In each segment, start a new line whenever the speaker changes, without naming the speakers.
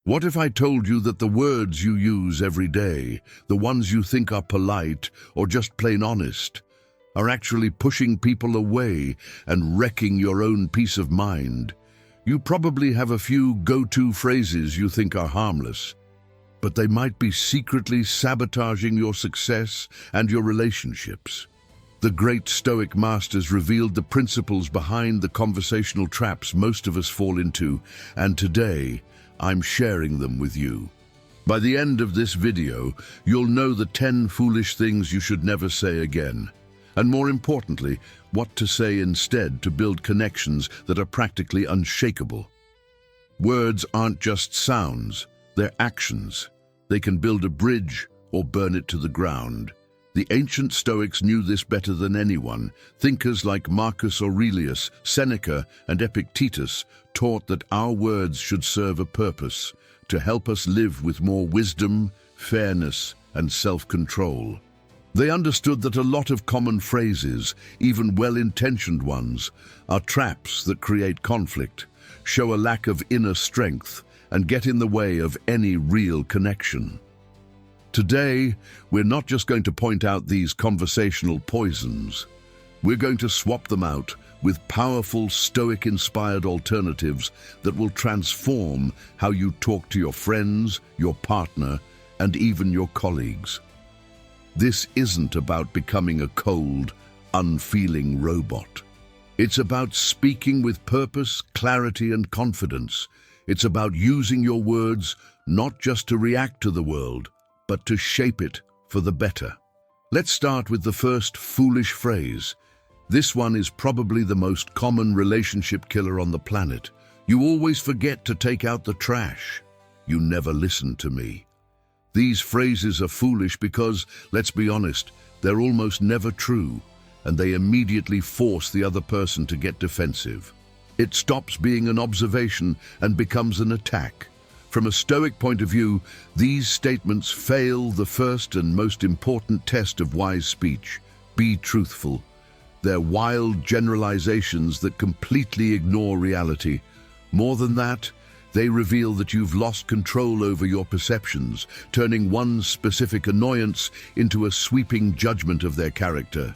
What if I told you that the words you use every day, the ones you think are polite or just plain honest, are actually pushing people away and wrecking your own peace of mind? You probably have a few go-to phrases you think are harmless, but they might be secretly sabotaging your success and your relationships. The great Stoic masters revealed the principles behind the conversational traps most of us fall into, and today, I'm sharing them with you. By the end of this video, you'll know the 10 foolish things you should never say again, and more importantly, what to say instead to build connections that are practically unshakable. Words aren't just sounds, they're actions. They can build a bridge or burn it to the ground. The ancient Stoics knew this better than anyone. Thinkers like Marcus Aurelius, Seneca, and Epictetus taught that our words should serve a purpose, to help us live with more wisdom, fairness, and self-control. They understood that a lot of common phrases, even well-intentioned ones, are traps that create conflict, show a lack of inner strength, and get in the way of any real connection. Today, we're not just going to point out these conversational poisons. We're going to swap them out with powerful Stoic-inspired alternatives that will transform how you talk to your friends, your partner, and even your colleagues. This isn't about becoming a cold, unfeeling robot. It's about speaking with purpose, clarity, and confidence. It's about using your words not just to react to the world, but to shape it for the better. Let's start with the first foolish phrase. This one is probably the most common relationship killer on the planet. You always forget to take out the trash. You never listen to me. These phrases are foolish because, let's be honest, they're almost never true, and they immediately force the other person to get defensive. It stops being an observation and becomes an attack. From a Stoic point of view, these statements fail the first and most important test of wise speech: be truthful. They're wild generalizations that completely ignore reality. More than that, they reveal that you've lost control over your perceptions, turning one specific annoyance into a sweeping judgment of their character.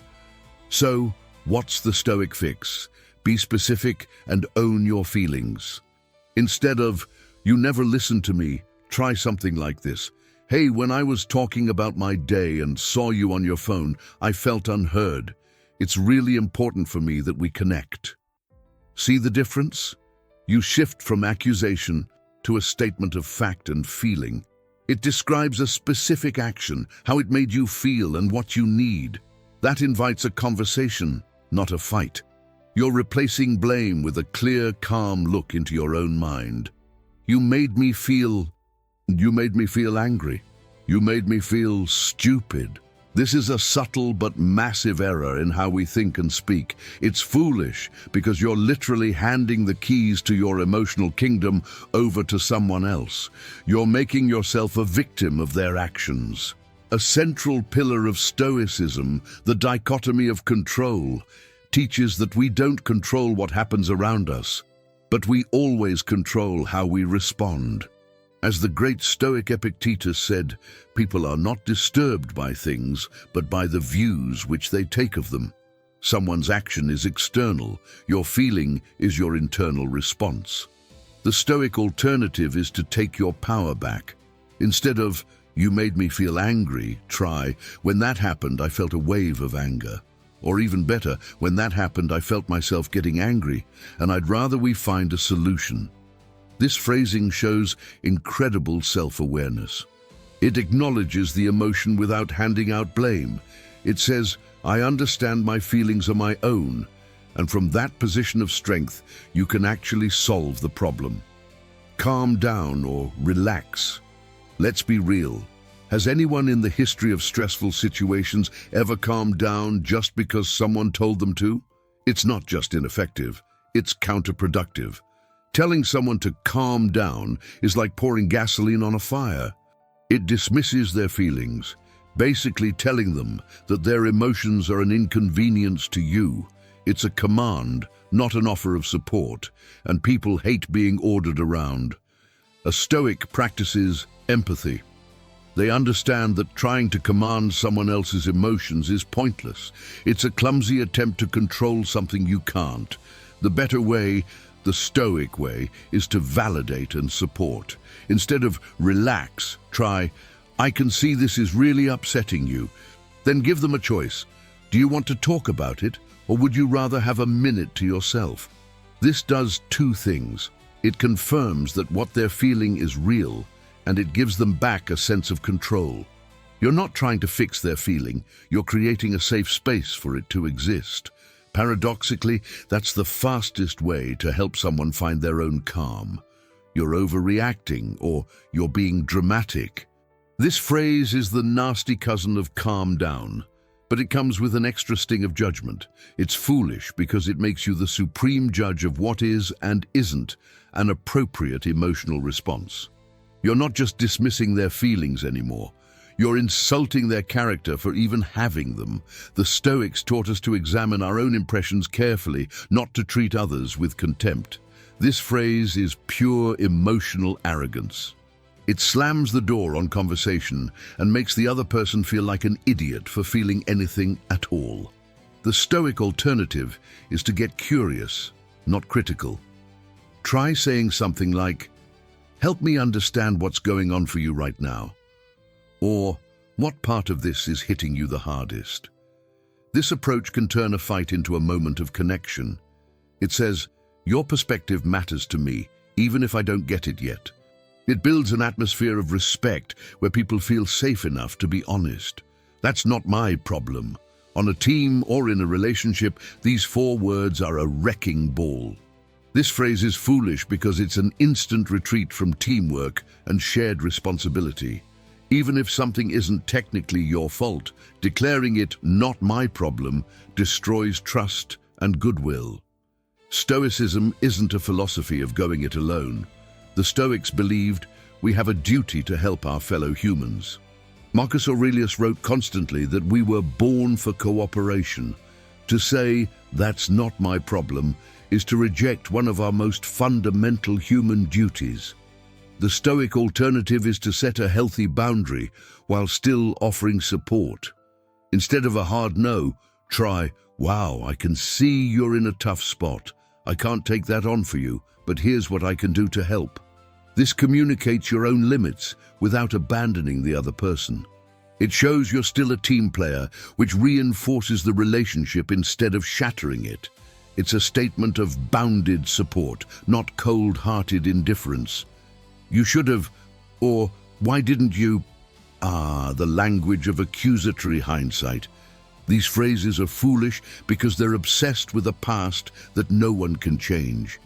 So, what's the Stoic fix? Be specific and own your feelings. Instead of, "You never listen to me," try something like this. "Hey, when I was talking about my day and saw you on your phone, I felt unheard. It's really important for me that we connect." See the difference? You shift from accusation to a statement of fact and feeling. It describes a specific action, how it made you feel and what you need. That invites a conversation, not a fight. You're replacing blame with a clear, calm look into your own mind. You made me feel angry. You made me feel stupid. This is a subtle but massive error in how we think and speak. It's foolish because you're literally handing the keys to your emotional kingdom over to someone else. You're making yourself a victim of their actions. A central pillar of Stoicism, the dichotomy of control, teaches that we don't control what happens around us, but we always control how we respond. As the great Stoic Epictetus said, people are not disturbed by things, but by the views which they take of them. Someone's action is external, your feeling is your internal response. The Stoic alternative is to take your power back. Instead of, "You made me feel angry," try, "When that happened, I felt a wave of anger." Or even better, "When that happened, I felt myself getting angry, and I'd rather we find a solution." This phrasing shows incredible self-awareness. It acknowledges the emotion without handing out blame. It says, "I understand my feelings are my own," and from that position of strength, you can actually solve the problem. Calm down or relax. Let's be real. Has anyone in the history of stressful situations ever calmed down just because someone told them to? It's not just ineffective, it's counterproductive. Telling someone to calm down is like pouring gasoline on a fire. It dismisses their feelings, basically telling them that their emotions are an inconvenience to you. It's a command, not an offer of support, and people hate being ordered around. A Stoic practices empathy. They understand that trying to command someone else's emotions is pointless. It's a clumsy attempt to control something you can't. The better way, the Stoic way, is to validate and support. Instead of relax, try, I can see this is really upsetting you. Then give them a choice. Do you want to talk about it, or would you rather have a minute to yourself? This does two things. It confirms that what they're feeling is real, and it gives them back a sense of control. You're not trying to fix their feeling, you're creating a safe space for it to exist. Paradoxically, that's the fastest way to help someone find their own calm. You're overreacting, or you're being dramatic. This phrase is the nasty cousin of calm down, but it comes with an extra sting of judgment. It's foolish because it makes you the supreme judge of what is and isn't an appropriate emotional response. You're not just dismissing their feelings anymore. You're insulting their character for even having them. The Stoics taught us to examine our own impressions carefully, not to treat others with contempt. This phrase is pure emotional arrogance. It slams the door on conversation and makes the other person feel like an idiot for feeling anything at all. The Stoic alternative is to get curious, not critical. Try saying something like, help me understand what's going on for you right now. Or, what part of this is hitting you the hardest? This approach can turn a fight into a moment of connection. It says, your perspective matters to me, even if I don't get it yet. It builds an atmosphere of respect where people feel safe enough to be honest. That's not my problem. On a team or in a relationship, these 4 words are a wrecking ball. This phrase is foolish because it's an instant retreat from teamwork and shared responsibility. Even if something isn't technically your fault, declaring it not my problem destroys trust and goodwill. Stoicism isn't a philosophy of going it alone. The Stoics believed we have a duty to help our fellow humans. Marcus Aurelius wrote constantly that we were born for cooperation. To say, that's not my problem, is to reject one of our most fundamental human duties. The Stoic alternative is to set a healthy boundary while still offering support. Instead of a hard no, try, wow, I can see you're in a tough spot. I can't take that on for you, but here's what I can do to help. This communicates your own limits without abandoning the other person. It shows you're still a team player, which reinforces the relationship instead of shattering it. It's a statement of bounded support, not cold-hearted indifference. You should have, or why didn't you? The language of accusatory hindsight. These phrases are foolish because they're obsessed with a past that no one can change.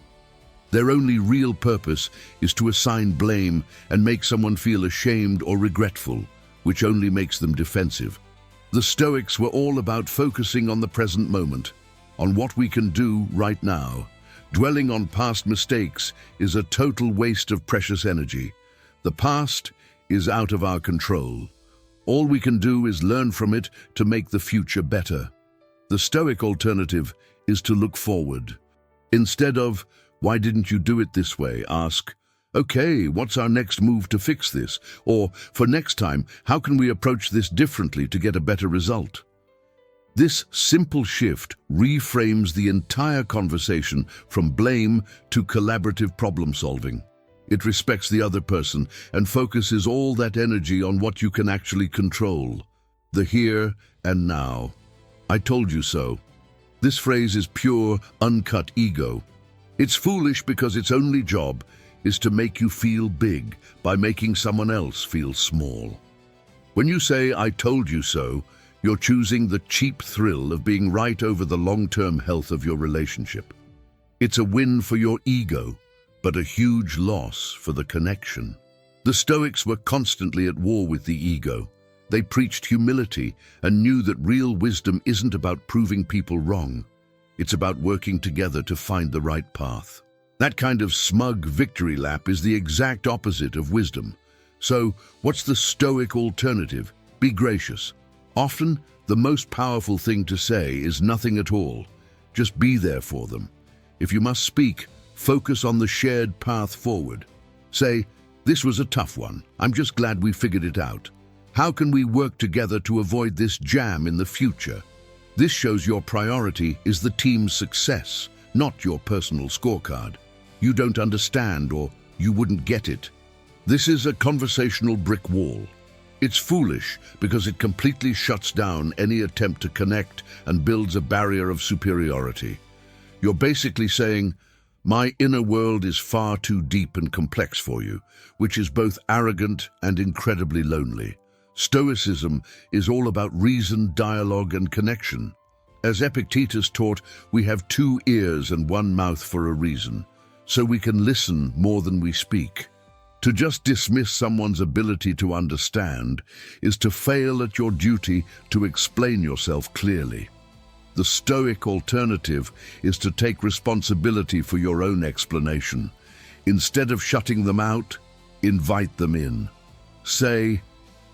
Their only real purpose is to assign blame and make someone feel ashamed or regretful, which only makes them defensive. The Stoics were all about focusing on the present moment, on what we can do right now. Dwelling on past mistakes is a total waste of precious energy. The past is out of our control. All we can do is learn from it to make the future better. The Stoic alternative is to look forward. Instead of, why didn't you do it this way? Ask, okay, what's our next move to fix this? Or, for next time, how can we approach this differently to get a better result? This simple shift reframes the entire conversation from blame to collaborative problem solving. It respects the other person and focuses all that energy on what you can actually control, the here and now. I told you so. This phrase is pure, uncut ego. It's foolish because its only job is to make you feel big by making someone else feel small. When you say, I told you so, you're choosing the cheap thrill of being right over the long-term health of your relationship. It's a win for your ego, but a huge loss for the connection. The Stoics were constantly at war with the ego. They preached humility and knew that real wisdom isn't about proving people wrong. It's about working together to find the right path. That kind of smug victory lap is the exact opposite of wisdom. So, what's the Stoic alternative? Be gracious. Often, the most powerful thing to say is nothing at all. Just be there for them. If you must speak, focus on the shared path forward. Say, This was a tough one. I'm just glad we figured it out. How can we work together to avoid this jam in the future? This shows your priority is the team's success, not your personal scorecard. You don't understand, or you wouldn't get it. This is a conversational brick wall. It's foolish because it completely shuts down any attempt to connect and builds a barrier of superiority. You're basically saying, my inner world is far too deep and complex for you, which is both arrogant and incredibly lonely. Stoicism is all about reason, dialogue, and connection. As Epictetus taught, we have 2 ears and 1 mouth for a reason, so we can listen more than we speak. To just dismiss someone's ability to understand is to fail at your duty to explain yourself clearly. The Stoic alternative is to take responsibility for your own explanation. Instead of shutting them out, invite them in. Say,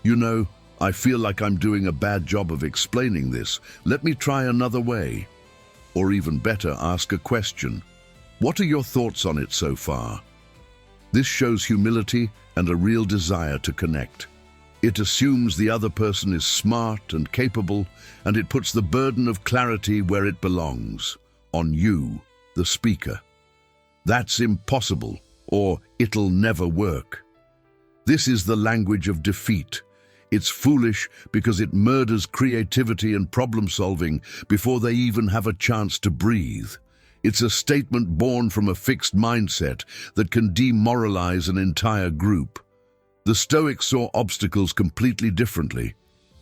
you know, I feel like I'm doing a bad job of explaining this. Let me try another way. Or even better, ask a question. What are your thoughts on it so far? This shows humility and a real desire to connect. It assumes the other person is smart and capable, and it puts the burden of clarity where it belongs, on you, the speaker. That's impossible, or it'll never work. This is the language of defeat. It's foolish because it murders creativity and problem-solving before they even have a chance to breathe. It's a statement born from a fixed mindset that can demoralize an entire group. The Stoics saw obstacles completely differently.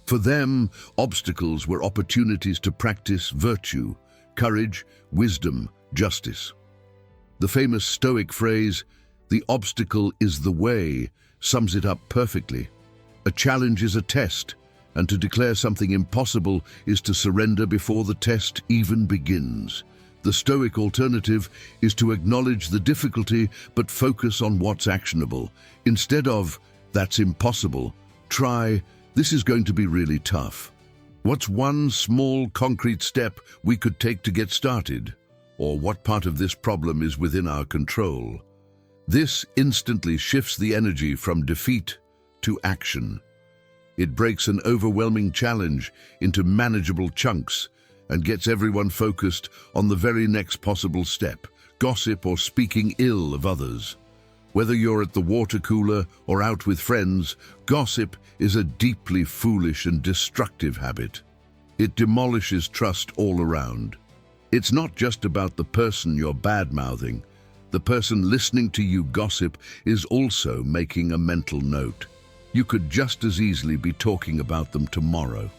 For them, obstacles were opportunities to practice virtue, courage, wisdom, justice. The famous Stoic phrase, "The obstacle is the way," sums it up perfectly. A challenge is a test, and to declare something impossible is to surrender before the test even begins. The Stoic alternative is to acknowledge the difficulty but focus on what's actionable. Instead of, "That's impossible," try, "This is going to be really tough. What's one small concrete step we could take to get started? Or what part of this problem is within our control?" This instantly shifts the energy from defeat to action. It breaks an overwhelming challenge into manageable chunks and gets everyone focused on the very next possible step, gossip or speaking ill of others. Whether you're at the water cooler or out with friends, gossip is a deeply foolish and destructive habit. It demolishes trust all around. It's not just about the person you're bad-mouthing. The person listening to you gossip is also making a mental note. You could just as easily be talking about them tomorrow.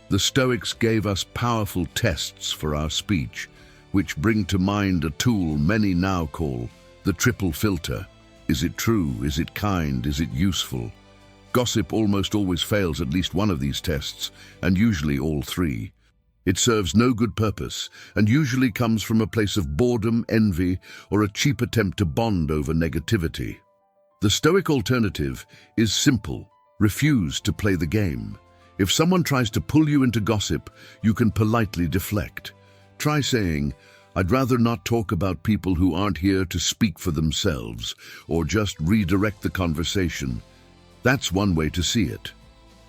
The Stoics gave us powerful tests for our speech, which bring to mind a tool many now call the triple filter. Is it true? Is it kind? Is it useful? Gossip almost always fails at least one of these tests, and usually all 3. It serves no good purpose, and usually comes from a place of boredom, envy, or a cheap attempt to bond over negativity. The Stoic alternative is simple. Refuse to play the game. If someone tries to pull you into gossip, you can politely deflect. Try saying, "I'd rather not talk about people who aren't here to speak for themselves," or just redirect the conversation. That's one way to see it.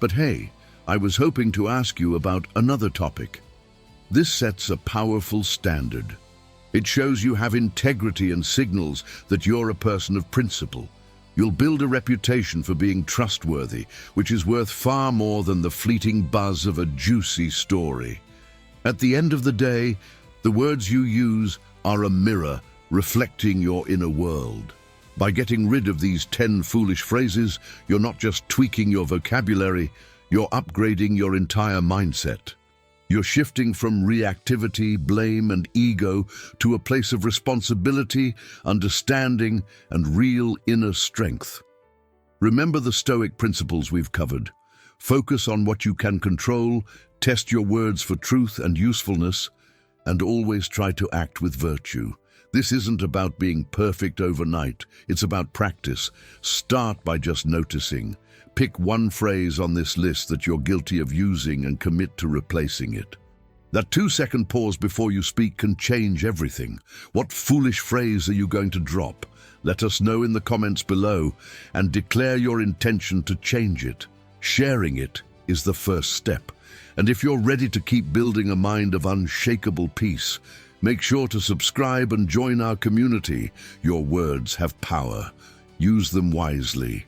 But hey, I was hoping to ask you about another topic. This sets a powerful standard. It shows you have integrity and signals that you're a person of principle. You'll build a reputation for being trustworthy, which is worth far more than the fleeting buzz of a juicy story. At the end of the day, the words you use are a mirror reflecting your inner world. By getting rid of these 10 foolish phrases, you're not just tweaking your vocabulary, you're upgrading your entire mindset. You're shifting from reactivity, blame, and ego to a place of responsibility, understanding, and real inner strength. Remember the Stoic principles we've covered. Focus on what you can control, test your words for truth and usefulness, and always try to act with virtue. This isn't about being perfect overnight. It's about practice. Start by just noticing. Pick one phrase on this list that you're guilty of using and commit to replacing it. That 2-second pause before you speak can change everything. What foolish phrase are you going to drop? Let us know in the comments below and declare your intention to change it. Sharing it is the first step. And if you're ready to keep building a mind of unshakable peace, make sure to subscribe and join our community. Your words have power. Use them wisely.